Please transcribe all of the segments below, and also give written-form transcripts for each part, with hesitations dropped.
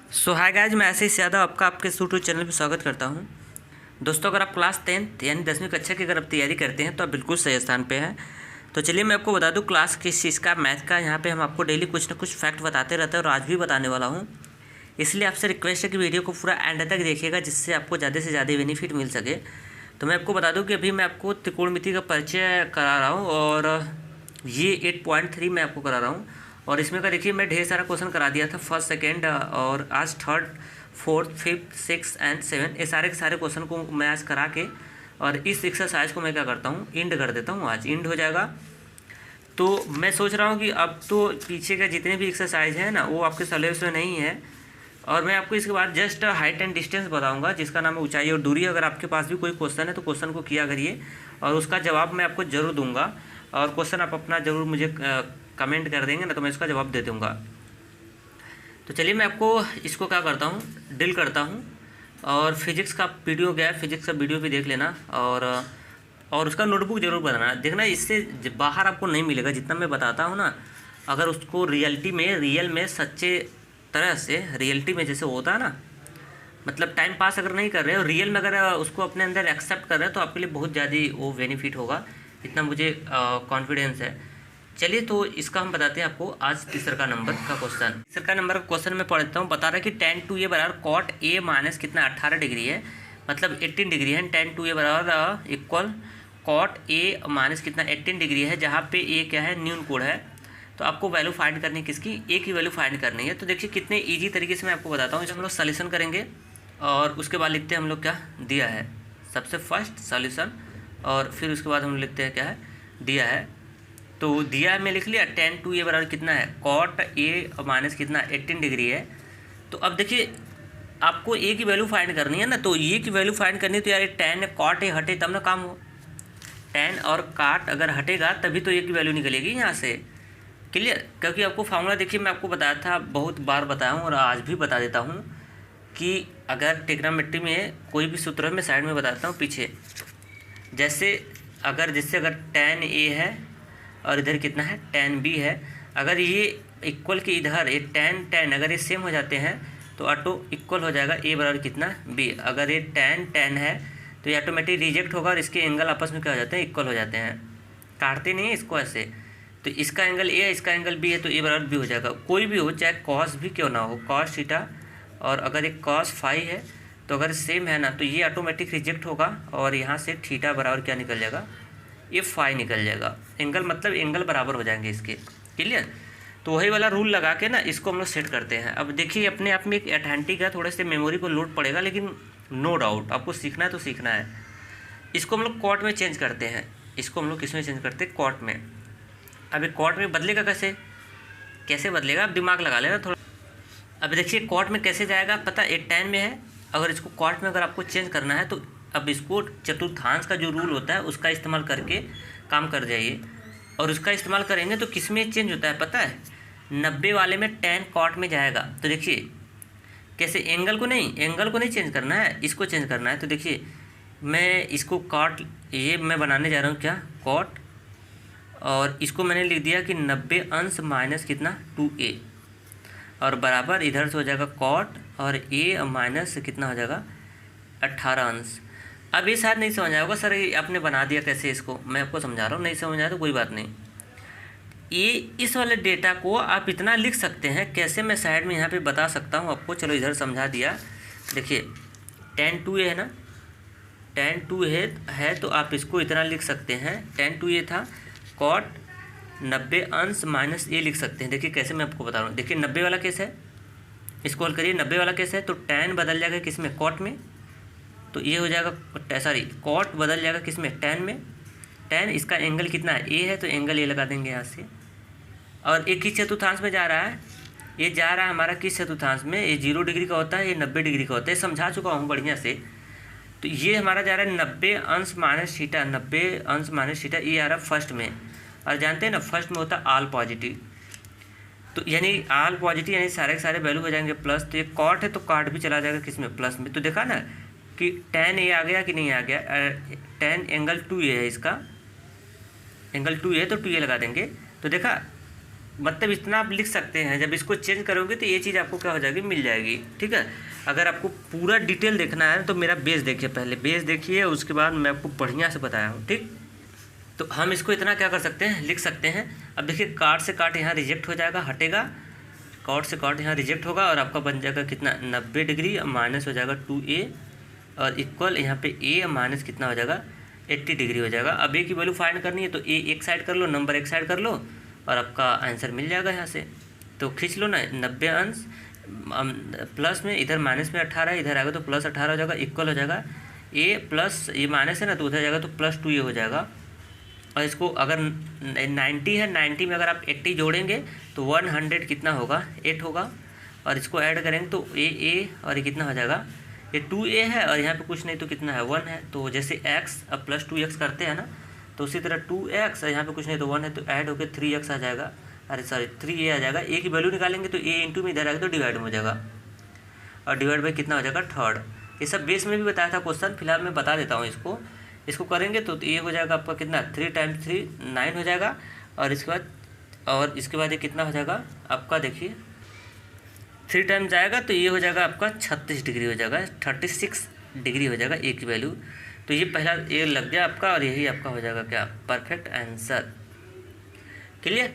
सो hi guys, मैं आशीष यादव आपका आपके यूट्यूब चैनल पर स्वागत करता हूं। दोस्तों, अगर आप क्लास 10th यानी 10वीं कक्षा की अगर आप तैयारी करते हैं तो आप बिल्कुल सही स्थान पे हैं। तो चलिए मैं आपको बता दूं क्लास किस चीज़ का, मैथ का। यहाँ पे हम आपको डेली कुछ ना कुछ फैक्ट बताते रहते हैं और आज भी बताने वाला हूँ। इसलिए आपसे रिक्वेस्ट है कि वीडियो को पूरा एंड तक देखिएगा, जिससे आपको ज़्यादा से ज़्यादा बेनिफिट मिल सके। तो मैं आपको बता दूँ कि अभी मैं आपको त्रिकोणमिति का परिचय करा रहा हूँ और ये 8.3 मैं आपको करा रहा हूँ। और इसमें का देखिए मैं ढेर सारा क्वेश्चन करा दिया था फर्स्ट सेकेंड और आज third fourth fifth six and seven, ये सारे के सारे क्वेश्चन को मैं आज करा के और इस एक्सरसाइज को मैं क्या करता हूँ, इंड कर देता हूँ। आज इंड हो जाएगा। तो मैं सोच रहा हूँ कि अब तो पीछे का जितने भी एक्सरसाइज हैं ना वो आपके सिलेबस में नहीं है, और मैं आपको इसके बाद जस्ट हाइट एंड डिस्टेंस बताऊंगा, जिसका नाम है ऊंचाई और दूरी। अगर आपके पास भी कोई क्वेश्चन है तो क्वेश्चन को किया करिए और उसका जवाब मैं आपको ज़रूर दूंगा। और क्वेश्चन आप अपना ज़रूर मुझे कमेंट कर देंगे ना, तो मैं इसका जवाब दे दूँगा। तो चलिए मैं आपको इसको क्या करता हूँ, डील करता हूँ। और फिजिक्स का वीडियो गया, फिजिक्स का वीडियो भी देख लेना और उसका नोटबुक जरूर बनाना। देखना इससे बाहर आपको नहीं मिलेगा जितना मैं बताता हूँ ना। अगर उसको रियल में सच्चे तरह से रियलिटी में जैसे होता है ना, मतलब टाइम पास अगर नहीं कर रहे हो, रियल में अगर उसको अपने अंदर एक्सेप्ट कर रहे हो तो आपके लिए बहुत ज़्यादा वो बेनिफिट होगा, इतना मुझे कॉन्फिडेंस है। चलिए तो इसका हम बताते हैं आपको आज तीसरा नंबर का क्वेश्चन। तीसरा नंबर का क्वेश्चन मैं पढ़ता हूँ। बता रहा है कि tan 2a बराबर कॉट a माइनस कितना 18 डिग्री है, मतलब 18 डिग्री है। tan 2a बराबर इक्वल कॉट a माइनस कितना 18 डिग्री है, जहाँ पे a क्या है, न्यून कोण है। तो आपको वैल्यू फाइंड करनी है, किसकी, a की वैल्यू फाइंड करनी है। तो देखिए कितने ईजी तरीके से मैं आपको बताता हूँ। इसे हम लोग सॉल्यूशन करेंगे और उसके बाद लिखते हैं हम लोग क्या दिया है, सबसे फर्स्ट सॉल्यूशन, और फिर उसके बाद हम लिखते हैं क्या है दिया है। तो दिया में लिख लिया tan 2a बराबर कितना है, कॉट a माइनस कितना 18 डिग्री है। तो अब देखिए आपको a की वैल्यू फाइंड करनी है ना, तो a की वैल्यू फाइंड करनी है तो यार tan कॉट a हटे तब ना काम हो। tan और काट अगर हटेगा तभी तो a की वैल्यू निकलेगी यहाँ से। क्लियर? क्योंकि आपको फार्मूला देखिए मैं आपको बताया था, बहुत बार बताया हूँ और आज भी बता देता हूँ कि अगर ट्रिग्नोमेट्री में कोई भी सूत्र है, मैं साइड में बताता हूँ पीछे। जैसे अगर tan a है और इधर कितना है tan b है, अगर ये इक्वल के इधर ये tan अगर ये सेम हो जाते हैं तो ऑटो इक्वल हो जाएगा a बराबर कितना b। अगर ये tan है तो ये ऑटोमेटिक रिजेक्ट होगा और इसके एंगल आपस में क्या हो जाते हैं, इक्वल हो जाते हैं। काटते नहीं है इसको ऐसे। तो इसका एंगल a है, इसका एंगल b है, तो a बराबर b हो जाएगा। कोई भी हो, चाहे कॉस भी क्यों ना हो, कॉस थीटा, और अगर एक कॉस फाई है तो अगर सेम है ना तो ये ऑटोमेटिक रिजेक्ट होगा और यहाँ से थीटा बराबर क्या निकल जाएगा, ये फाई निकल जाएगा। एंगल मतलब एंगल बराबर हो जाएंगे इसके। क्लियर? तो वही वाला रूल लगा के ना इसको हम लोग सेट करते हैं। अब देखिए अपने आप में एक अथेंटिक है, थोड़े से मेमोरी को लोड पड़ेगा, लेकिन नो डाउट आपको सीखना है तो सीखना है। इसको हम लोग कॉट में चेंज करते हैं, इसको हम लोग किस में चेंज करते हैं, कॉट में। अब ये कॉट में बदलेगा कैसे, कैसे बदलेगा, आप दिमाग लगा लेना थोड़ा। अब देखिए कॉट में कैसे जाएगा, पता है tan में है, अगर इसको कॉट में अगर आपको चेंज करना है तो अब इसको चतुर्थांश का जो रूल होता है उसका इस्तेमाल करके काम कर जाइए। और उसका इस्तेमाल करेंगे तो किस में चेंज होता है पता है, 90 वाले में tan कॉट में जाएगा। तो देखिए कैसे, एंगल को नहीं चेंज करना है, इसको चेंज करना है। तो देखिए मैं इसको कॉट, ये मैं बनाने जा रहा हूँ क्या, कॉट, और इसको मैंने लिख दिया कि 90 अंश माइनस कितना 2a, और बराबर इधर से हो जाएगा कॉट और a माइनस कितना हो जाएगा 18 अंश। अब ये शायद नहीं समझ आएगा सर ये आपने बना दिया कैसे, इसको मैं आपको समझा रहा हूँ, नहीं समझ आया तो कोई बात नहीं। ये इस वाले डेटा को आप इतना लिख सकते हैं, कैसे मैं साइड में यहाँ पे बता सकता हूँ आपको। चलो इधर समझा दिया। देखिए tan 2a है ना, tan 2a है तो आप इसको इतना लिख सकते हैं, tan 2a था कॉट 90 अंश माइनस ये लिख सकते हैं। देखिए कैसे मैं आपको बता रहा हूँ। देखिए 90 वाला केस है, इसको हल करिए, 90 वाला केस है तो tan बदल जाएगा किस में, कॉट में, तो ये हो जाएगा सॉरी कॉट बदल जाएगा किस में, tan में। tan इसका एंगल कितना है, a है, तो एंगल ये लगा देंगे यहाँ से। और एक किस चतुर्थांश में जा रहा है, ये जा रहा है हमारा किस चतुर्थांश में, ये 0 डिग्री का होता है, ये 90 डिग्री का होता है, समझा चुका हूँ बढ़िया से। तो ये हमारा जा रहा है 90 अंश माइनस थीटा, 90 अंश माइनस थीटा, ये आ रहा है फर्स्ट में। और जानते हैं ना फर्स्ट में होता है ऑल पॉजिटिव, तो यानी ऑल पॉजिटिव यानी सारे के सारे वैल्यू हो जाएंगे प्लस। तो ये कॉट है तो कॉट भी चला जाएगा किस में, प्लस में। तो देखा ना कि tan a आ गया कि नहीं आ गया, tan एंगल 2a है, इसका एंगल 2a है तो 2a लगा देंगे। तो देखा मतलब इतना आप लिख सकते हैं। जब इसको चेंज करोगे तो ये चीज़ आपको क्या हो जाएगी, मिल जाएगी। ठीक है, अगर आपको पूरा डिटेल देखना है तो मेरा बेस देखिए, पहले बेस देखिए, उसके बाद मैं आपको बढ़िया से बताया हूँ। ठीक, तो हम इसको इतना क्या कर सकते हैं, लिख सकते हैं। अब देखिए काट से काट यहाँ रिजेक्ट हो जाएगा, हटेगा, काट से काट यहाँ रिजेक्ट होगा और आपका बन जाएगा कितना 90 डिग्री, माइनस हो जाएगा 2a और इक्वल यहाँ पे a माइनस कितना हो जाएगा 80 डिग्री हो जाएगा। अब a की वैल्यू फाइंड करनी है तो a एक साइड कर लो, नंबर एक साइड कर लो और आपका आंसर मिल जाएगा यहाँ से। तो खींच लो ना, 90 अंश प्लस में इधर माइनस में 18 है, इधर आएगा तो प्लस 18 हो जाएगा, इक्वल हो जाएगा a प्लस ये माइनस है ना तो उधर जाएगा तो प्लस 2a हो जाएगा। और इसको अगर 90 है, 90 में अगर आप 80 जोड़ेंगे तो 100 कितना होगा 8 होगा और इसको ऐड करेंगे तो a और ये कितना हो जाएगा, ये 2a है और यहाँ पे कुछ नहीं तो कितना है 1 है। तो जैसे x अब प्लस 2x करते हैं ना तो उसी तरह 2x और यहाँ पे कुछ नहीं तो 1 है तो ऐड होकर 3x आ जाएगा, अरे सॉरी 3a आ जाएगा। a की वैल्यू निकालेंगे तो a इंटू में इधर आएगा तो डिवाइड में हो जाएगा और डिवाइड बाई कितना हो जाएगा थर्ड। ये सब बेस में भी बताया था क्वेश्चन, फिलहाल मैं बता देता हूँ इसको करेंगे तो ये हो जाएगा आपका कितना 3 टाइम्स 3 9 हो जाएगा और इसके बाद ये कितना हो जाएगा आपका, देखिए 3 टाइम्स जाएगा तो ये हो जाएगा आपका 36 डिग्री हो जाएगा, 36 डिग्री हो जाएगा ए की वैल्यू। तो ये पहला ए लग गया आपका और यही आपका हो जाएगा क्या, परफेक्ट आंसर। क्लियर।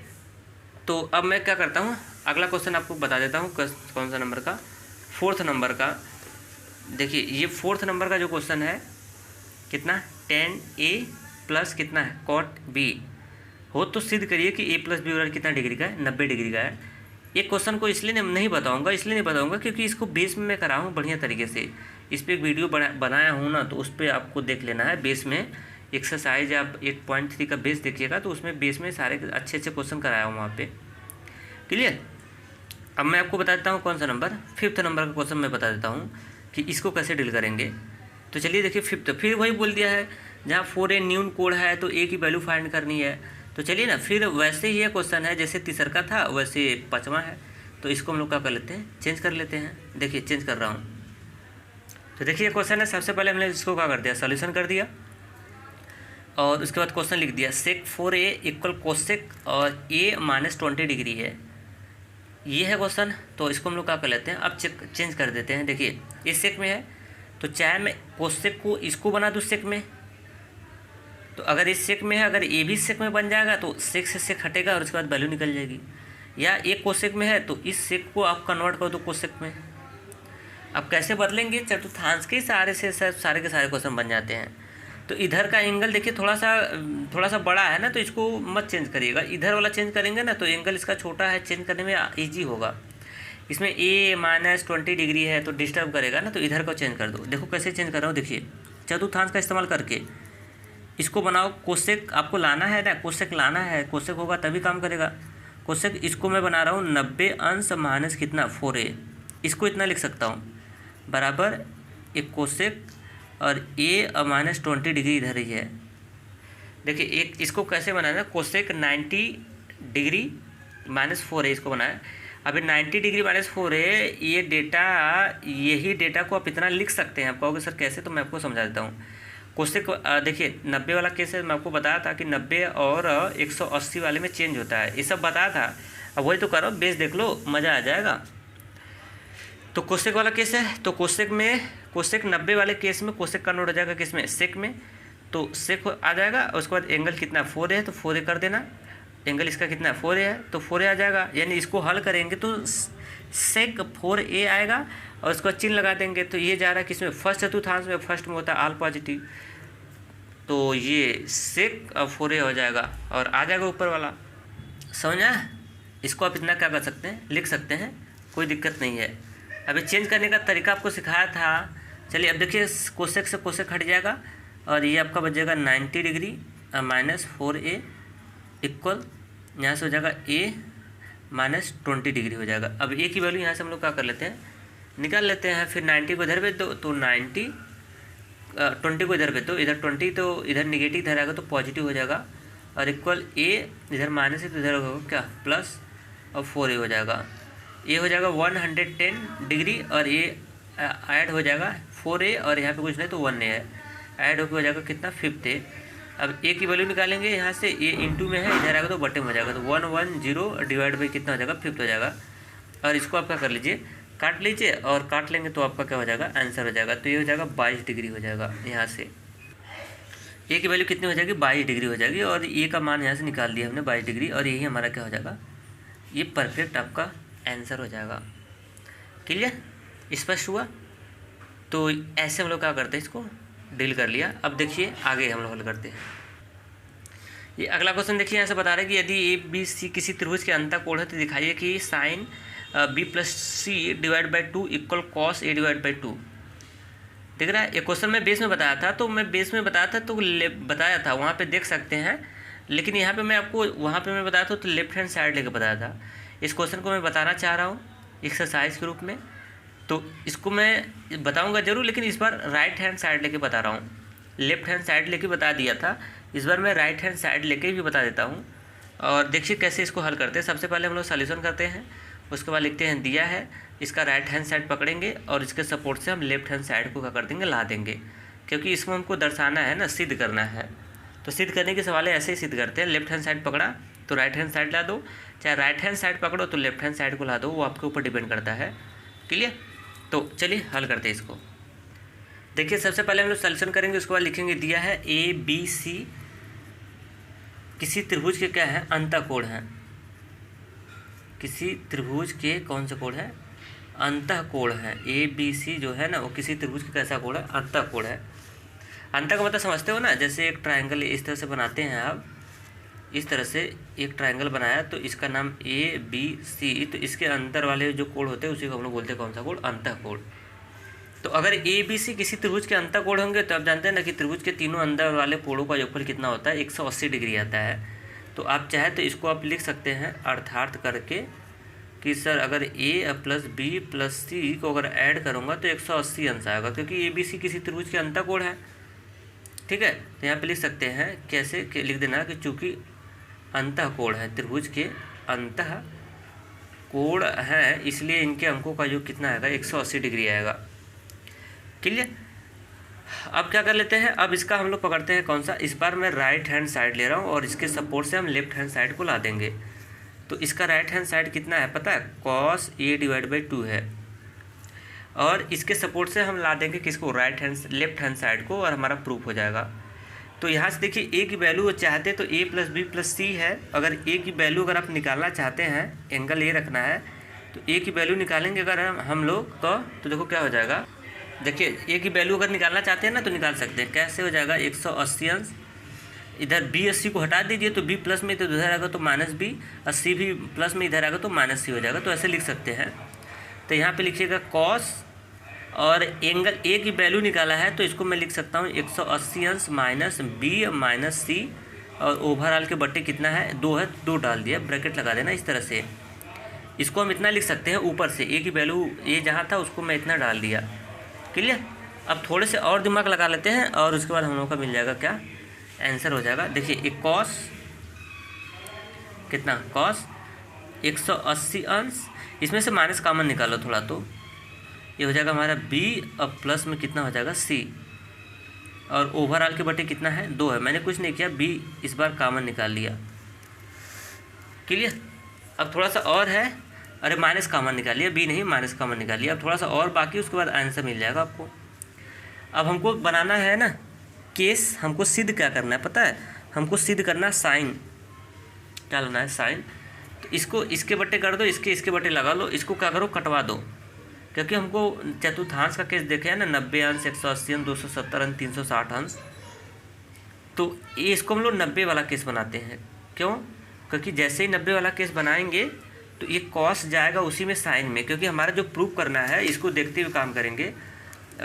तो अब मैं क्या करता हूँ, अगला क्वेश्चन आपको बता देता हूँ कौन सा नंबर का, 4th नंबर का। देखिए ये 4th नंबर का जो क्वेश्चन है कितना 10a प्लस कितना है कॉट b हो तो सिद्ध करिए कि a प्लस बी बराबर कितना डिग्री का है, 90 डिग्री का है। ये क्वेश्चन को इसलिए नहीं बताऊंगा क्योंकि इसको बेस में मैं करा हूँ बढ़िया तरीके से, इस पर एक वीडियो बनाया हूँ ना तो उस पर आपको देख लेना है। बेस में एक्सरसाइज आप 8.3 का बेस देखिएगा तो उसमें बेस में सारे अच्छे क्वेश्चन कराया हूँ वहाँ पे। क्लियर। अब मैं आपको बता देता हूँ कौन सा नंबर, 5th नंबर का क्वेश्चन मैं बता देता हूँ कि इसको कैसे डील करेंगे। तो चलिए देखिए 5th, फिर वही बोल दिया है जहाँ 4a न्यून कोड है तो a की वैल्यू फाइंड करनी है। तो चलिए ना, फिर वैसे ही ये क्वेश्चन है जैसे तीसरा था वैसे 5वां है। तो इसको हम लोग क्या कर लेते हैं, चेंज कर लेते हैं। देखिए चेंज कर रहा हूँ। तो देखिए ये क्वेश्चन है, सबसे पहले हमने इसको क्या कर दिया, सोल्यूशन कर दिया और उसके बाद क्वेश्चन लिख दिया सेक 4a इक्वल कोसेक और a माइनस 20 डिग्री है, ये है क्वेश्चन। तो इसको हम लोग क्या कर लेते हैं, अब चेंज कर देते हैं। देखिए इस सेक में है तो चाहे मैं कोसेक को इसको बना दूँ सेक में, तो अगर इस सेक में है, अगर ए भी सेक में बन जाएगा तो सेक से सेक हटेगा और उसके बाद वैल्यू निकल जाएगी। या एक कोसेक में है तो इस सेक को आप कन्वर्ट कर दो कोसेक में। अब कैसे बदलेंगे, चतुर्थांश के सारे के सारे क्वेश्चन बन जाते हैं। तो इधर का एंगल देखिए थोड़ा सा बड़ा है ना तो इसको मत चेंज करिएगा, इधर वाला चेंज करेंगे ना तो एंगल इसका छोटा है, चेंज करने में ईजी होगा। इसमें a माइनस 20 डिग्री है तो डिस्टर्ब करेगा ना, तो इधर को चेंज कर दो। देखो कैसे चेंज कर रहा हूँ, देखिए चतुर्थांश का इस्तेमाल करके इसको बनाओ। कोसेक आपको लाना है ना, कोसेक लाना है, कोसेक होगा तभी काम करेगा। कोसेक इसको मैं बना रहा हूँ 90 अंश माइनस कितना 4a, इसको इतना लिख सकता हूँ बराबर एक कोसेक और a माइनस 20 डिग्री इधर ही है। देखिए एक इसको कैसे बनाना, कोसेक 90 डिग्री माइनस 4a इसको बनाया। अभी 90 डिग्री माइनस 4a ये डेटा, यही डेटा को आप इतना लिख सकते हैं। आप कहोगे सर कैसे, तो मैं आपको समझा देता हूँ। कोसेक देखिए 90 वाला केस है, मैं आपको बताया था कि 90 और 180 वाले में चेंज होता है, ये सब बताया था। अब वही तो करो, बेस देख लो, मज़ा आ जाएगा। तो कोसेक वाला केस है तो कोसेक 90 वाले केस में कोसेक कन्वर्ट हो जाएगा किस में, सेक में। तो सेक आ जाएगा और उसके बाद एंगल कितना 4a है तो 4a कर देना, एंगल इसका कितना 4a है तो 4a आ जाएगा। यानी इसको हल करेंगे तो सेक 4a आएगा और उसको चिन्ह लगा देंगे। तो ये जा रहा है किसमें, फर्स्ट चतुर्थांश में, फर्स्ट में होता है आल पॉजिटिव, तो ये सेक 4a हो जाएगा और आ जाएगा ऊपर वाला। समझा। इसको आप इतना क्या कर सकते हैं, लिख सकते हैं, कोई दिक्कत नहीं है। अभी चेंज करने का तरीका आपको सिखाया था। चलिए अब देखिए कोसेक से कोसेक हट जाएगा और ये आपका बच जाएगा 90 डिग्री माइनस 4a इक्वल यहाँ से हो जाएगा a माइनस 20 डिग्री हो जाएगा। अब a की वैल्यू यहाँ से हम लोग क्या कर लेते हैं, निकाल लेते हैं। फिर 90 को इधर भेज दो तो 90, 20 को इधर भेज दो, इधर 20 तो इधर निगेटिव इधर आएगा तो पॉजिटिव हो जाएगा और इक्वल a, इधर माइनस है तो इधर होगा क्या प्लस और 4a हो जाएगा। ये हो जाएगा 110 डिग्री और ये ऐड हो जाएगा 4a और यहाँ पे कुछ नहीं तो 1a है, ऐड होकर हो जाएगा कितना 5a। अब ए की वैल्यू निकालेंगे यहाँ से, ए इंटू में है, इधर आएगा तो बटे में हो जाएगा, तो 110 डिवाइड बाई कितना हो जाएगा 5 हो जाएगा। और इसको आप क्या कर लीजिए, काट लीजिए, और काट लेंगे तो आपका क्या हो जाएगा, आंसर हो जाएगा। तो ये हो जाएगा 22 डिग्री हो जाएगा। यहाँ से ए की वैल्यू कितनी हो जाएगी, 22 डिग्री हो जाएगी, और ए का मान यहाँ से निकाल दिया हमने 22 डिग्री, और यही हमारा क्या हो जाएगा, ये परफेक्ट आपका आंसर हो जाएगा। क्लियर, स्पष्ट हुआ। तो ऐसे हम लोग क्या करते हैं, इसको डील कर लिया। अब देखिए आगे हम लोग हल करते हैं। ये अगला क्वेश्चन देखिए, यहाँ से बता रहे हैं कि यदि ए बी सी किसी त्रिभुज के अंतःकोण है तो दिखाइए कि sine B plus C divide by 2 equal cos A divide by 2। दिख रहा है, ये क्वेश्चन मैं बेस में बताया था, तो मैं बेस में बताया था तो बताया था, वहाँ पे देख सकते हैं। लेकिन यहाँ पे मैं आपको, वहाँ पे मैं बताया था तो लेफ्ट हैंड साइड लेके बताया था। इस क्वेश्चन को मैं बताना चाह रहा हूँ एक्सरसाइज के रूप में, तो इसको मैं बताऊँगा जरूर, लेकिन इस बार राइट हैंड साइड लेके बता रहा हूँ। लेफ्ट हैंड साइड लेके बता दिया था, इस बार मैं राइट हैंड साइड लेके भी बता देता हूँ। और देखिए कैसे इसको हल करते हैं। सबसे पहले हम लोग सॉल्यूशन करते हैं, उसके बाद लिखते हैं दिया है, इसका राइट हैंड साइड पकड़ेंगे और इसके सपोर्ट से हम लेफ्ट हैंड साइड को क्या कर देंगे, ला देंगे, क्योंकि इसको हमको दर्शाना है ना, सिद्ध करना है। तो सिद्ध करने के सवाल ऐसे ही सिद्ध करते हैं। लेफ्ट हैंड साइड पकड़ा तो राइट हैंड साइड ला दो, चाहे राइट हैंड साइड पकड़ो तो लेफ्ट हैंड साइड को ला दो, वो आपके ऊपर डिपेंड करता है। क्लियर, तो चलिए हल करते हैं इसको। देखिए सबसे पहले हम लोग सॉल्यूशन करेंगे, उसके बाद लिखेंगे दिया है ए बी सी किसी त्रिभुज के क्या है, अंतःकोण है। किसी त्रिभुज के कौन सा कोण है, अंतःकोण है। ए बी सी जो है ना, वो किसी त्रिभुज का कैसा कोण है, अंतःकोण है। अंतः का मतलब समझते हो ना, जैसे एक ट्रायंगल इस तरह से बनाते हैं आप, इस तरह से एक ट्रायंगल बनाया तो इसका नाम ए बी सी, तो इसके अंदर वाले जो कोण होते हैं उसी को हम लोग बोलते हैं कौन सा कोण, अंतःकोण। तो अगर ए बी सी किसी त्रिभुज के अंतःकोण होंगे तो आप जानते हैं ना कि त्रिभुज के तीनों अंदर वाले कोणों का योगफल कितना होता है, 180 डिग्री आता है। तो आप चाहे तो इसको आप लिख सकते हैं अर्थार्थ करके कि सर अगर ए प्लस बी प्लस सी को अगर ऐड करूँगा तो 180 अंश आएगा, क्योंकि ए बी सी किसी त्रिभुज के अंतःकोण है। ठीक है, तो यहाँ पे लिख सकते हैं कैसे कि लिख देना कि चूँकि अंतःकोण है, त्रिभुज के अंतःकोण है, इसलिए इनके अंकों का योग कितना आएगा, 180 डिग्री आएगा। क्लियर, अब क्या कर लेते हैं, अब इसका हम लोग पकड़ते हैं कौन सा, इस बार मैं राइट हैंड साइड ले रहा हूँ और इसके सपोर्ट से हम लेफ्ट हैंड साइड को ला देंगे। तो इसका राइट हैंड साइड कितना है पता है, कॉस ए डिवाइड बाई 2 है, और इसके सपोर्ट से हम ला देंगे किसको, लेफ्ट हैंड साइड को, और हमारा प्रूफ हो जाएगा। तो यहाँ से देखिए ए की वैल्यू चाहते हैं तो ए प्लस बी प्लस सी है। अगर ए की वैल्यू अगर आप निकालना चाहते हैं, एंगल ए रखना है तो ए की वैल्यू निकालेंगे अगर हम लोग तो देखो क्या हो जाएगा। देखिए ए की वैल्यू अगर निकालना चाहते हैं ना तो निकाल सकते हैं, कैसे हो जाएगा, 180 अंश, इधर बी 80 को हटा दीजिए तो बी प्लस में तो इधर आएगा तो माइनस बी, 80 भी प्लस में इधर आएगा तो माइनस सी हो जाएगा। तो ऐसे लिख सकते हैं। तो यहाँ पे लिखिएगा कॉस, और एंगल ए की वैल्यू निकाला है तो इसको मैं लिख सकता हूँ 180 अंश माइनस बी माइनस सी, और ओवरऑल के बट्टे कितना है, 2 है, 2 डाल दिया, ब्रैकेट लगा देना इस तरह से। इसको हम इतना लिख सकते हैं ऊपर से, ए की वैल्यू ए जहाँ था उसको मैं इतना डाल दिया। क्लियर, अब थोड़े से और दिमाग लगा लेते हैं और उसके बाद हम लोग का मिल जाएगा क्या, आंसर हो जाएगा। देखिए एक कॉस कितना, कॉस 180 अंश, इसमें से माइनस कॉमन निकालो थोड़ा, तो ये हो जाएगा हमारा बी, अब प्लस में कितना हो जाएगा सी, और ओवरऑल के बटे कितना है, 2 है। मैंने कुछ नहीं किया, बी इस बार कॉमन निकाल लिया। क्लियर, अब थोड़ा सा और है, अरे माइनस कॉमन निकाल लिया, बी नहीं माइनस कॉमन निकाल लिया। अब थोड़ा सा और बाकी, उसके बाद आंसर मिल जाएगा आपको। अब हमको बनाना है ना केस, हमको सिद्ध क्या करना है पता है, हमको सिद्ध करना है साइन, क्या लेना है, साइन। तो इसको इसके बट्टे कर दो, इसके बट्टे लगा लो, इसको क्या करो, कटवा दो, क्योंकि हमको चतुर्थांश का केस देखे है ना, 90 अंश, 180 अंश, 270 अंश, 360 अंश। तो ये इसको हम लोग 90 वाला केस बनाते हैं। क्यों, क्योंकि जैसे ही 90 वाला केस बनाएंगे तो ये कॉस जाएगा उसी में साइन में, क्योंकि हमारा जो प्रूफ करना है इसको देखते हुए काम करेंगे।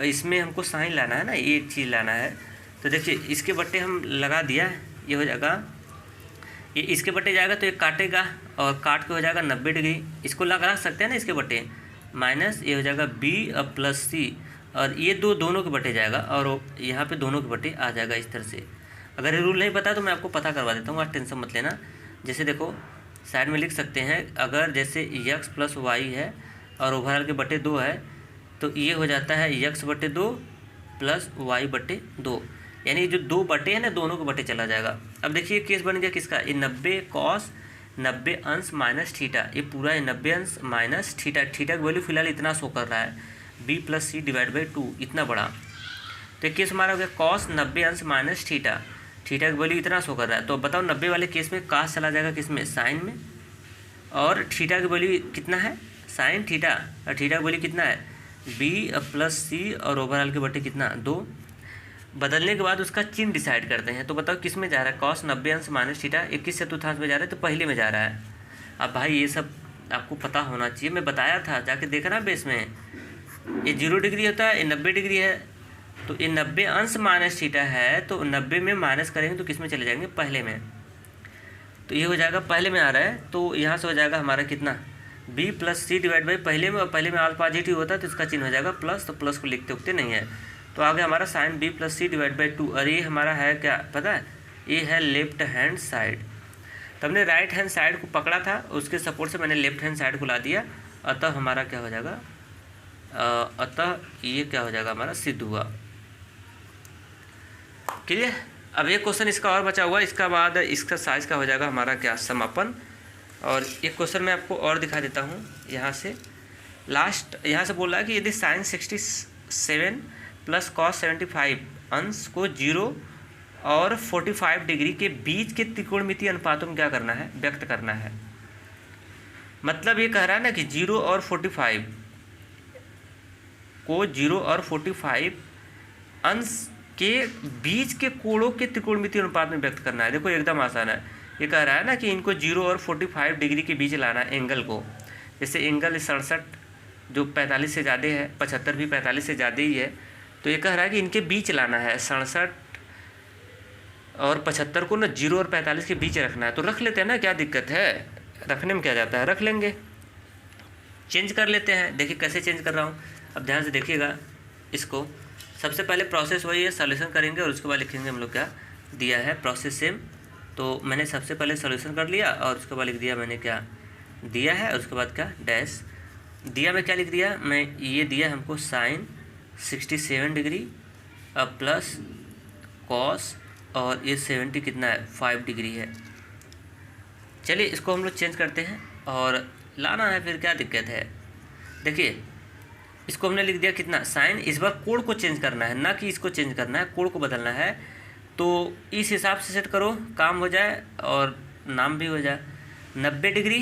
इसमें हमको साइन लाना है ना, एक चीज़ लाना है। तो देखिए इसके बट्टे हम लगा दिया, ये हो जाएगा, ये इसके बट्टे जाएगा तो ये काटेगा और काट के हो जाएगा 90 डिग्री, इसको लगा सकते हैं ना इसके बट्टे, माइनस ये हो जाएगा बी अब प्लस सी, और ये दोनों के बट्टे जाएगा और यहाँ पे दोनों के बट्टे आ जाएगा इस तरह से। अगर ये रूल नहीं पता तो मैं आपको पता करवा देता हूँ, आज टेंशन मत लेना। जैसे देखो साइड में लिख सकते हैं, अगर जैसे x प्लस वाई है और ओवरऑल के बटे 2 है, तो ये हो जाता है x बटे 2 प्लस वाई बटे 2। यानी जो 2 बटे हैं ना, दोनों के बटे चला जाएगा। अब देखिए केस बन गया किसका, ये 90 कॉस 90 अंश माइनस थीटा, ये पूरा है 90 अंश माइनस थीटा। थीटा की वैल्यू फिलहाल इतना शो कर रहा है, b plus C divide by 2, इतना बड़ा। तो केस हमारा हो गया कॉस 90 अंश माइनस थीटा, थीटा की वैल्यू इतना शो कर रहा है। तो बताओ 90 वाले केस में कास चला जाएगा किसमें, साइन में, और थीटा की वैल्यू कितना है, साइन थीटा, और थीटा की वैल्यू कितना है b प्लस सी, और ओवरऑल के बटे कितना 2। बदलने के बाद उसका चिन्ह डिसाइड करते हैं। तो बताओ किस में जा रहा है, कॉस 90 अंश माइनस थीटा 21 चतुर्थांश में जा रहा है, तो पहले में जा रहा है। अब भाई ये सब आपको पता होना चाहिए, मैं बताया था, जाके देखना बेस में। ये 0 डिग्री होता है, ये 90 डिग्री है, तो ये 90 अंश माइनस थीटा है, तो 90 में माइनस करेंगे तो किस में चले जाएंगे, पहले में। तो ये हो जाएगा पहले में आ रहा है, तो यहाँ से हो जाएगा हमारा कितना b plus C divide by पहले में, और पहले में अल्फा पॉजिटिव होता है तो इसका चिन्ह हो जाएगा प्लस, तो प्लस को लिखते उखते नहीं है। तो आगे हमारा sine b plus C divide by 2, और ये हमारा है क्या पता है, ये है लेफ्ट हैंड साइड। तो हमने राइट हैंड साइड को पकड़ा था, उसके सपोर्ट से मैंने लेफ्ट हैंड साइड को ला दिया, अतः हमारा क्या हो जाएगा, अतः ये क्या हो जाएगा हमारा सिद्ध हुआ। क्लियर। अब एक क्वेश्चन इसका और बचा हुआ, इसका बाद इसका साइज का हो जाएगा हमारा क्या, समापन। और एक क्वेश्चन मैं आपको और दिखा देता हूँ यहाँ से, लास्ट यहाँ से बोल रहा है कि यदि साइन 67 प्लस कॉस 75 अंश को 0 और 45 डिग्री के बीच के त्रिकोणमितीय अनुपातों में क्या करना है, व्यक्त करना है। मतलब ये कह रहा है ना कि 0 और 45 को 0 और 45 अंश के बीच के कोणों के त्रिकोणमितीय अनुपात में व्यक्त करना है। देखो एकदम आसान है, ये कह रहा है ना कि इनको 0 और 45 डिग्री के बीच लाना है एंगल को। जैसे एंगल 67 जो 45 से ज़्यादा है, 75 भी 45 से ज़्यादा ही है, तो ये कह रहा है कि इनके बीच लाना है, 67 और 75 को ना 0 और 45 के बीच रखना है। तो रख लेते हैं ना, क्या दिक्कत है, रखने में क्या जाता है, रख लेंगे। चेंज कर लेते हैं, देखिए कैसे चेंज कर रहा हूँ, अब ध्यान से देखिएगा इसको। सबसे पहले प्रोसेस वही है, सॉल्यूशन करेंगे और उसके बाद लिखेंगे हम लोग क्या दिया है, प्रोसेस सेम। तो मैंने सबसे पहले सॉल्यूशन कर लिया और उसके बाद लिख दिया मैंने क्या दिया है, और उसके बाद क्या डैश दिया, मैं क्या लिख दिया, मैं ये दिया हमको साइन 67 डिग्री अब प्लस कॉस, और ये 70 कितना है 5 डिग्री है। चलिए इसको हम लोग चेंज करते हैं और लाना है, फिर क्या दिक्कत है। देखिए इसको हमने लिख दिया कितना साइन, इस बार कोण को चेंज करना है, ना कि इसको चेंज करना है, कोण को बदलना है। तो इस हिसाब से सेट करो, काम हो जाए और नाम भी हो जाए। 90 डिग्री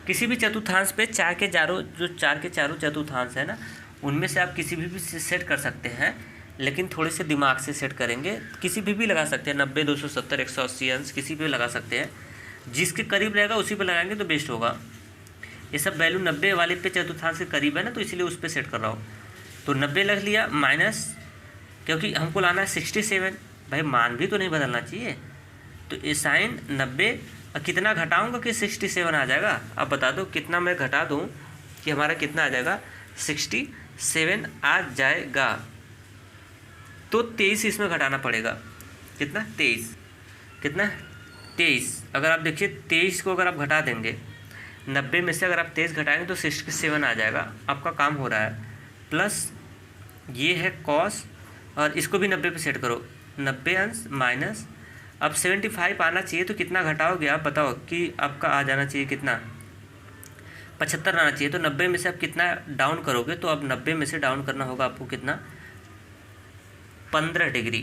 किसी भी चतुर्थांश पे चार के चारों चतुर्थांश है ना, उनमें से आप किसी भी सेट कर सकते हैं, लेकिन थोड़े से दिमाग से सेट करेंगे। किसी भी लगा सकते हैं, 90, 270, 180 अंश किसी भी लगा सकते हैं, जिसके करीब रहेगा उसी पे लगाएंगे तो बेस्ट होगा। ये सब वैल्यू 90 वाले पे चतुर्थांश के करीब है ना, तो इसीलिए उस पर सेट कर रहा हूँ। तो 90 लग लिया माइनस, क्योंकि हमको लाना है 67, भाई मान भी तो नहीं बदलना चाहिए। तो ये साइन 90 कितना घटाऊंगा कि 67 आ जाएगा। अब बता दो कितना मैं घटा दूं कि हमारा कितना आ जाएगा, 67 आ जाएगा। तो 23 इसमें घटाना पड़ेगा, कितना 23, कितना 23। अगर आप देखिए 23 को अगर आप घटा देंगे 90 में से, अगर आप 23 घटाएंगे तो 67 आ जाएगा, आपका काम हो रहा है। प्लस ये है कॉस, और इसको भी 90 पे सेट करो, 90 अंश माइनस, अब 75 आना चाहिए, तो कितना घटाओगे आप बताओ कि आपका आ जाना चाहिए कितना, 75 आना चाहिए। तो 90 में से आप कितना डाउन करोगे, तो अब 90 में से डाउन करना होगा आपको कितना, 15 डिग्री,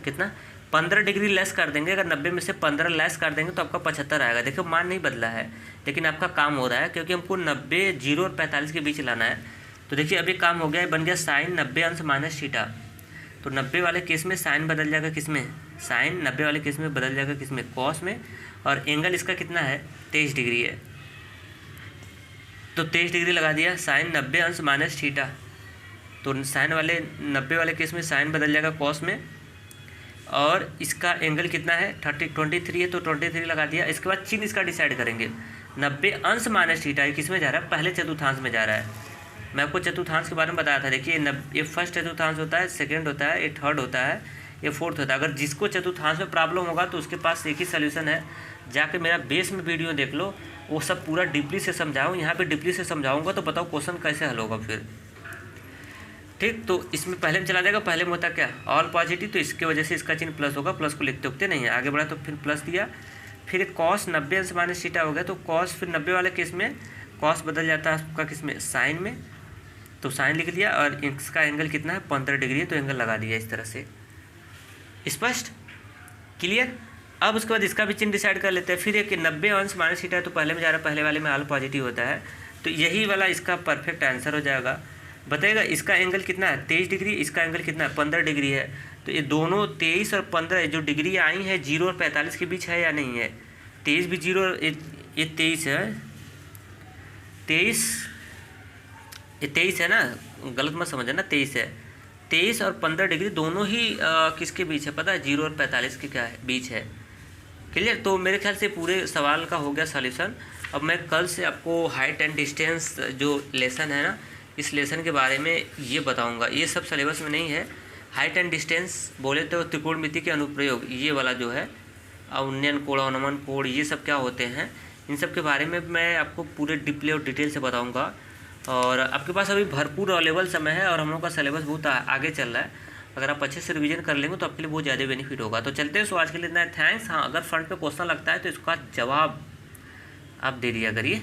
कितना 15 डिग्री लेस कर देंगे। अगर 90 में से 15 लेस कर देंगे तो आपका 75 आएगा। देखो मान नहीं बदला है, लेकिन आपका काम हो रहा है, क्योंकि हमको 90, 0 और 45 के बीच लाना है। तो देखिए अभी काम हो गया, बन गया साइन 90 अंश माइनस थीटा। तो 90 वाले केस में साइन बदल जाएगा किसमें, साइन 90 वाले केस में बदल जाएगा किसमें, कॉस में। और एंगल इसका कितना है 23 डिग्री है, तो 23 डिग्री लगा दिया, साइन 90 अंश माइनस थीटा। तो साइन वाले 90 वाले केस में साइन बदल जाएगा कॉस में, और इसका एंगल कितना है 23 है, तो 23 लगा दिया। इसके बाद चिन्ह इसका डिसाइड करेंगे, 90 अंश माइनस थीटा किस में जा रहा है, पहले चतुर्थांश में जा रहा है। मैं आपको चतुर्थांश के बारे में बताया था, देखिए ये फर्स्ट चतुर्थांश होता है, सेकंड होता है, ये थर्ड होता है, ये फोर्थ होता है। अगर जिसको चतुर्थांश में प्रॉब्लम होगा तो उसके पास एक ही सोल्यूशन है, जाके मेरा बेस में वीडियो देख लो, वो सब पूरा डीपली से समझाऊँ। यहाँ पे डीपली से समझाऊँगा तो बताओ क्वेश्चन कैसे हल होगा फिर। ठीक। तो इसमें पहले में चला जाएगा, पहले में होता क्या, ऑल पॉजिटिव, तो इसकी वजह से इसका चिन्ह प्लस होगा, प्लस को लिखते उगते नहीं है। आगे बढ़ा तो फिर प्लस दिया, फिर कॉस 90 अंश माइनस थीटा हो गया, तो कॉस फिर 90 वाले केस में कॉस बदल जाता है आपका किस में, साइन में, तो साइन लिख दिया। और इसका एंगल कितना है, 15 डिग्री है, तो एंगल लगा दिया इस तरह से। स्पष्ट, क्लियर। अब उसके बाद इसका भी चिन्ह डिसाइड कर लेते हैं। फिर एक 90 अंश माइनस थीटा है, तो पहले में जा रहा है, पहले वाले में ऑल पॉजिटिव होता है, तो यही वाला इसका परफेक्ट आंसर हो जाएगा। बताइएगा इसका एंगल कितना है, 23 डिग्री, इसका एंगल कितना है, 15 डिग्री है। तो ये दोनों 23 और 15 जो डिग्री आई है 0 और 45 के बीच है या नहीं है। 23 भी 0, ये 23 है, 23 है ना, गलत मत समझना, 23 है। 23 और 15 डिग्री दोनों ही किसके बीच है पता है, 0 और 45 के क्या है, बीच है। क्लियर। तो मेरे ख्याल से पूरे सवाल का हो गया सॉल्यूशन। अब मैं कल से आपको हाइट एंड डिस्टेंस जो लेसन है ना, इस लेसन के बारे में ये बताऊंगा। ये सब सिलेबस में नहीं है। हाइट एंड डिस्टेंस बोले तो त्रिकोणमिति के अनुप्रयोग, ये वाला जो है, अवनयन कोण, अवनमन कोण, ये सब क्या होते हैं, इन सब के बारे में मैं आपको पूरे डीपली और डिटेल से बताऊंगा। और आपके पास अभी भरपूर अवेलेबल समय है और हम लोग का सिलेबस बहुत आगे चल रहा है। अगर आप अच्छे से रिवीजन कर लेंगे तो आपके लिए बहुत ज़्यादा बेनिफिट होगा। तो चलते हैं, सो आज के लिए इतना है, थैंक्स। हाँ, अगर फ्रंट पे क्वेश्चन लगता है तो इसका जवाब आप दे दिया करिए।